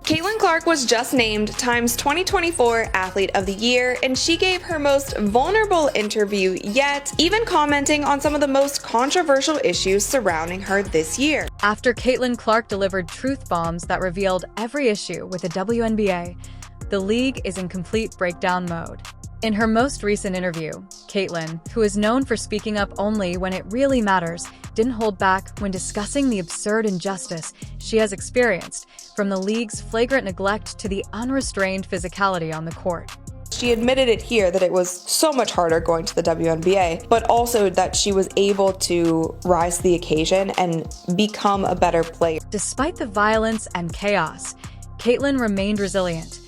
Caitlin Clark was just named Time's 2024 Athlete of the Year, and she gave her most vulnerable interview yet, even commenting on some of the most controversial issues surrounding her this year. After Caitlin Clark delivered truth bombs that revealed every issue with the WNBA, the league is in complete breakdown mode. In her most recent interview, Caitlin, who is known for speaking up only when it really matters, didn't hold back when discussing the absurd injustice she has experienced, from the league's flagrant neglect to the unrestrained physicality on the court. She admitted it here that it was so much harder going to the WNBA, but also that she was able to rise to the occasion and become a better player. Despite the violence and chaos, Caitlin remained resilient,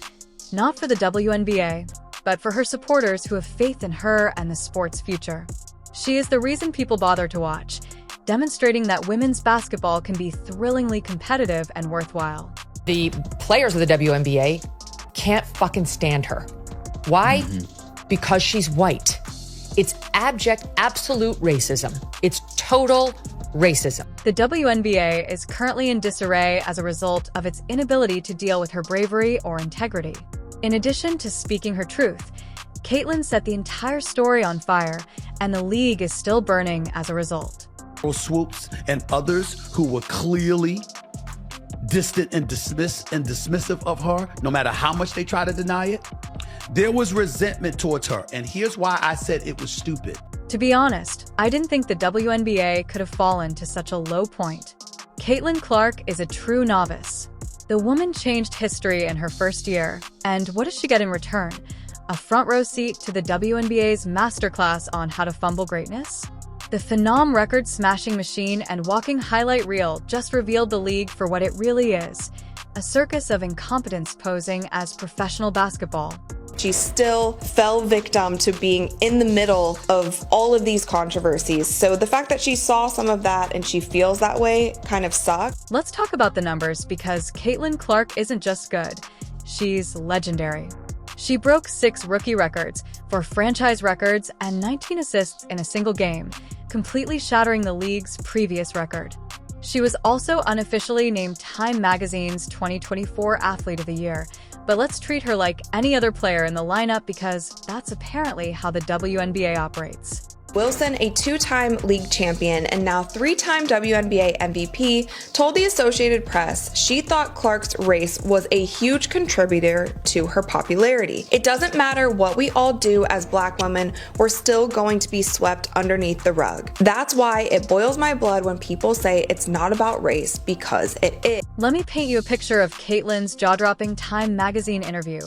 not for the WNBA, but for her supporters who have faith in her and the sport's future. She is the reason people bother to watch, demonstrating that women's basketball can be thrillingly competitive and worthwhile. The players of the WNBA can't fucking stand her. Why? Because she's white. It's abject, absolute racism. It's total racism. The WNBA is currently in disarray as a result of its inability to deal with her bravery or integrity. In addition to speaking her truth, Caitlin set the entire story on fire, and the league is still burning as a result. Swoops and others who were clearly distant and dismissive of her, no matter how much they try to deny it, there was resentment towards her. And here's why I said it was stupid. To be honest, I didn't think the WNBA could have fallen to such a low point. Caitlin Clark is a true novice. The woman changed history in her first year, and what does she get in return? A front row seat to the WNBA's masterclass on how to fumble greatness? The Phenom record-smashing machine and walking highlight reel just revealed the league for what it really is, a circus of incompetence posing as professional basketball. She still fell victim to being in the middle of all of these controversies. So the fact that she saw some of that and she feels that way kind of sucks. Let's talk about the numbers, because Caitlin Clark isn't just good, she's legendary. She broke 6 rookie records, 4 franchise records, and 19 assists in a single game, completely shattering the league's previous record. She was also unofficially named Time Magazine's 2024 Athlete of the Year, but let's treat her like any other player in the lineup, because that's apparently how the WNBA operates. Wilson, a 2-time league champion and now 3-time WNBA MVP, told the Associated Press she thought Clark's race was a huge contributor to her popularity. It doesn't matter what we all do as Black women, we're still going to be swept underneath the rug. That's why it boils my blood when people say it's not about race, because it is. Let me paint you a picture of Caitlin's jaw-dropping Time Magazine interview,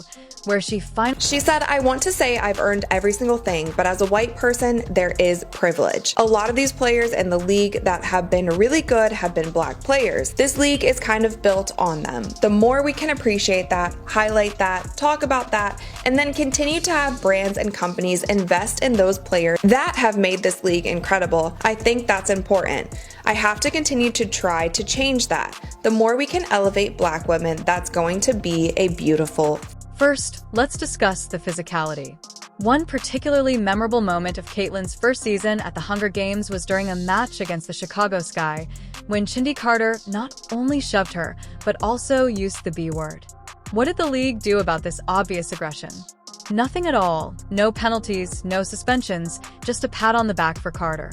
where she said, "I want to say I've earned every single thing, but as a white person, there is privilege. A lot of these players in the league that have been really good have been Black players. This league is kind of built on them. The more we can appreciate that, highlight that, talk about that, and then continue to have brands and companies invest in those players that have made this league incredible, I think that's important. I have to continue to try to change that. The more we can elevate Black women, that's going to be a beautiful." First, let's discuss the physicality. One particularly memorable moment of Caitlin's first season at the Hunger Games was during a match against the Chicago Sky, when Chindy Carter not only shoved her, but also used the B word. What did the league do about this obvious aggression? Nothing at all. No penalties, no suspensions, just a pat on the back for Carter.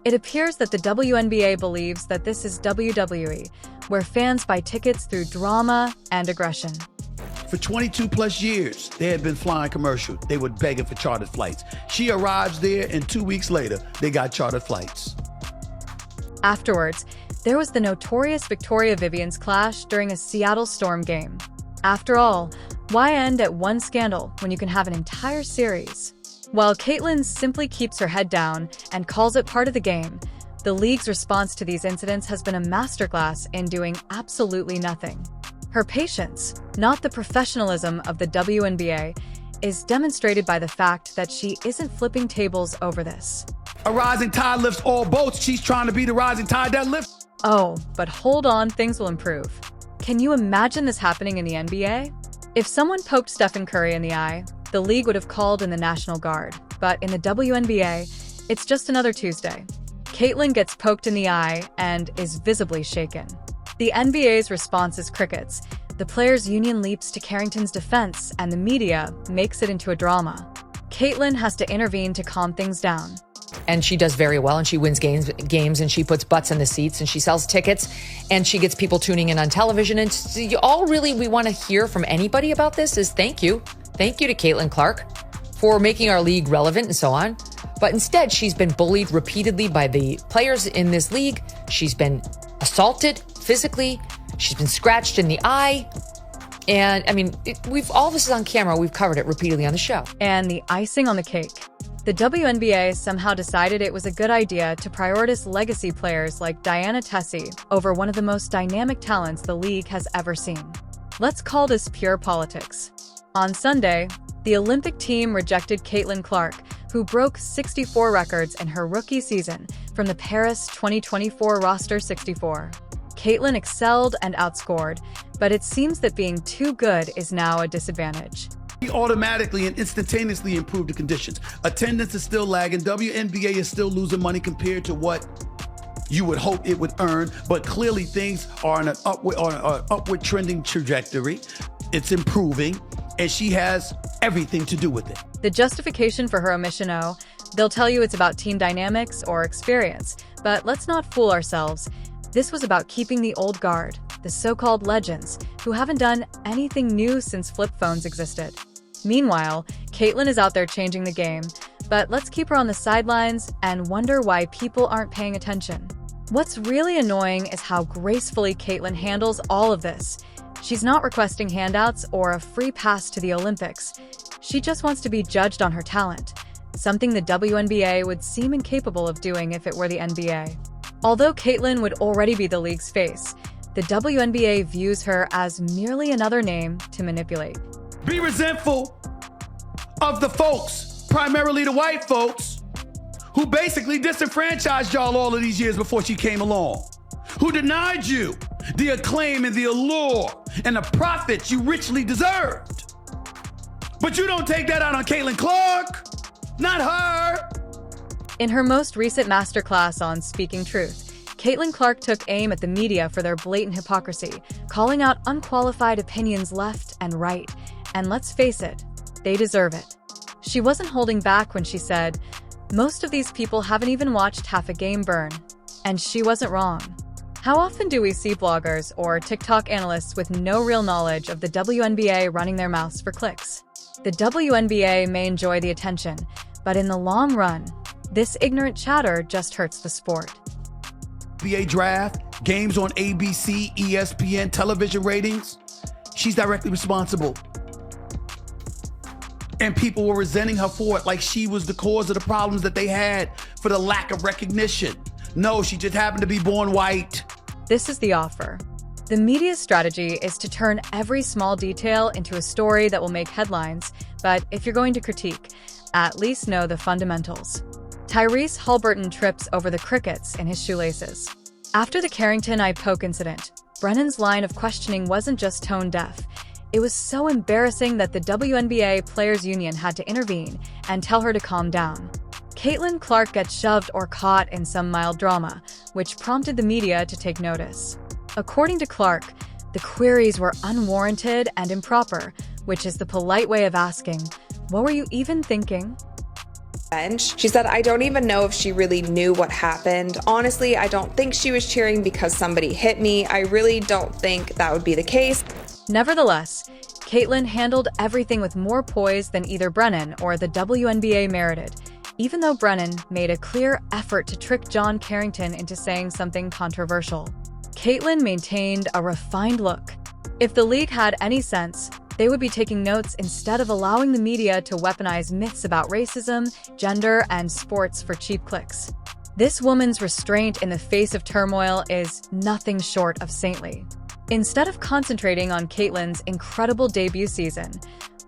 It appears that the WNBA believes that this is WWE, where fans buy tickets through drama and aggression. For 22 plus years, they had been flying commercial. They were begging for chartered flights. She arrives there, and 2 weeks later, they got chartered flights. Afterwards, there was the notorious Victoria Vivian's clash during a Seattle Storm game. After all, why end at one scandal when you can have an entire series? While Caitlin simply keeps her head down and calls it part of the game, the league's response to these incidents has been a masterclass in doing absolutely nothing. Her patience, not the professionalism of the WNBA, is demonstrated by the fact that she isn't flipping tables over this. A rising tide lifts all boats. She's trying to be the rising tide that lifts. Oh, but hold on, things will improve. Can you imagine this happening in the NBA? If someone poked Stephen Curry in the eye, the league would have called in the National Guard. But in the WNBA, it's just another Tuesday. Caitlin gets poked in the eye and is visibly shaken. The NBA's response is crickets, The players' union leaps to Carrington's defense, and the media makes it into a drama. Caitlyn has to intervene to calm things down. And she does very well, and she wins games, and she puts butts in the seats, and she sells tickets, and she gets people tuning in on television. And all really we want to hear from anybody about this is thank you. Thank you to Caitlin Clark for making our league relevant and so on. But instead, she's been bullied repeatedly by the players in this league. She's been assaulted physically. She's been scratched in the eye. And I mean, all this is on camera. We've covered it repeatedly on the show. And the icing on the cake. The WNBA somehow decided it was a good idea to prioritize legacy players like Diana Taurasi over one of the most dynamic talents the league has ever seen. Let's call this pure politics. On Sunday, the Olympic team rejected Caitlin Clark, who broke 64 records in her rookie season from the Paris 2024 roster 64. Caitlin excelled and outscored, but it seems that being too good is now a disadvantage. Automatically and instantaneously improve the conditions. Attendance is still lagging. WNBA is still losing money compared to what you would hope it would earn, but clearly things are on an upward trending trajectory. It's improving, and she has everything to do with it. The justification for her omission, they'll tell you it's about team dynamics or experience, but let's not fool ourselves. This was about keeping the old guard, the so-called legends, who haven't done anything new since flip phones existed. Meanwhile, Caitlyn is out there changing the game, but let's keep her on the sidelines and wonder why people aren't paying attention. What's really annoying is how gracefully Caitlyn handles all of this. She's not requesting handouts or a free pass to the Olympics. She just wants to be judged on her talent, something the WNBA would seem incapable of doing if it were the NBA. Although Caitlyn would already be the league's face, the WNBA views her as merely another name to manipulate. Be resentful of the folks, primarily the white folks, who basically disenfranchised y'all all of these years before she came along, who denied you the acclaim and the allure and the profits you richly deserved. But you don't take that out on Caitlin Clark. Not her. In her most recent masterclass on Speaking Truth, Caitlin Clark took aim at the media for their blatant hypocrisy, calling out unqualified opinions left and right. And let's face it, they deserve it. She wasn't holding back when she said, "Most of these people haven't even watched half a game burn." And she wasn't wrong. How often do we see bloggers or TikTok analysts with no real knowledge of the WNBA running their mouths for clicks? The WNBA may enjoy the attention, but in the long run, this ignorant chatter just hurts the sport. NBA draft, games on ABC, ESPN, television ratings, she's directly responsible. And people were resenting her for it, like she was the cause of the problems that they had for the lack of recognition. No, she just happened to be born white. This is the offer. The media's strategy is to turn every small detail into a story that will make headlines, but if you're going to critique, at least know the fundamentals. Tyrese Haliburton trips over the crickets in his shoelaces. After the Carrington eye poke incident, Brennan's line of questioning wasn't just tone deaf. It was so embarrassing that the WNBA Players Union had to intervene and tell her to calm down. Caitlin Clark gets shoved or caught in some mild drama, which prompted the media to take notice. According to Clark, the queries were unwarranted and improper, which is the polite way of asking, "What were you even thinking?" She said, "I don't even know if she really knew what happened. Honestly, I don't think she was cheering because somebody hit me. I really don't think that would be the case." Nevertheless, Caitlyn handled everything with more poise than either Brennan or the WNBA merited, even though Brennan made a clear effort to trick John Carrington into saying something controversial. Caitlyn maintained a refined look. If the league had any sense, they would be taking notes instead of allowing the media to weaponize myths about racism, gender, and sports for cheap clicks. This woman's restraint in the face of turmoil is nothing short of saintly. Instead of concentrating on Caitlyn's incredible debut season,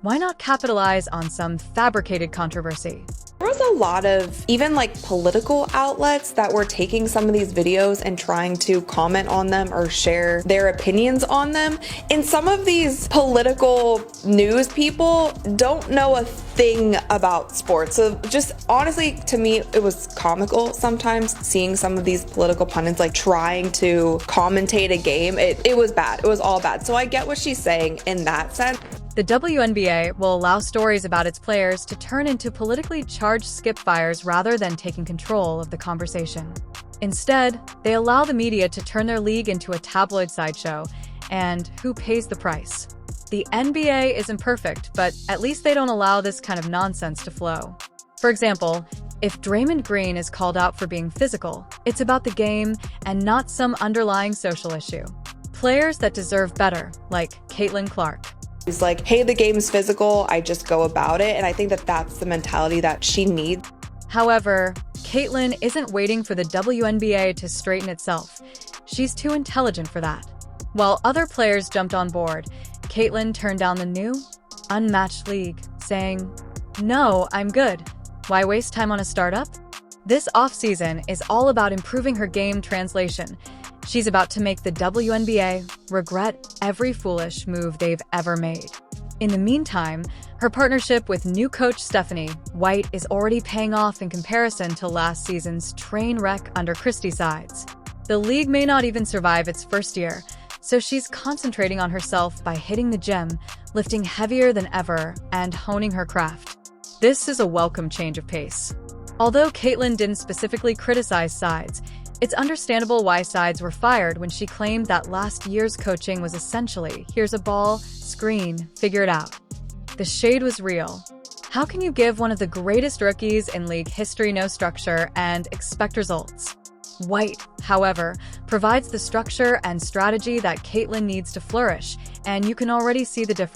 why not capitalize on some fabricated controversy? There was a lot of even like political outlets that were taking some of these videos and trying to comment on them or share their opinions on them. And some of these political news people don't know a thing about sports. So just honestly, to me, it was comical sometimes seeing some of these political pundits like trying to commentate a game. It was bad. It was all bad. So I get what she's saying in that sense. The WNBA will allow stories about its players to turn into politically charged skip fires rather than taking control of the conversation. Instead, they allow the media to turn their league into a tabloid sideshow, and who pays the price? The NBA isn't perfect, but at least they don't allow this kind of nonsense to flow. For example, if Draymond Green is called out for being physical, it's about the game and not some underlying social issue. Players that deserve better, like Caitlin Clark. He's like, hey, the game's physical, I just go about it. And I think that that's the mentality that she needs. However, Caitlin isn't waiting for the WNBA to straighten itself. She's too intelligent for that. While other players jumped on board, Caitlin turned down the new, unmatched league, saying, "No, I'm good. Why waste time on a startup?" This offseason is all about improving her game translation. She's about to make the WNBA regret every foolish move they've ever made. In the meantime, her partnership with new coach Stephanie White is already paying off in comparison to last season's train wreck under Christie's sides. The league may not even survive its first year, so she's concentrating on herself by hitting the gym, lifting heavier than ever, and honing her craft. This is a welcome change of pace. Although Caitlin didn't specifically criticize sides, it's understandable why sides were fired when she claimed that last year's coaching was essentially, here's a ball, screen, figure it out. The shade was real. How can you give one of the greatest rookies in league history no structure and expect results? White, however, provides the structure and strategy that Caitlin needs to flourish, and you can already see the difference.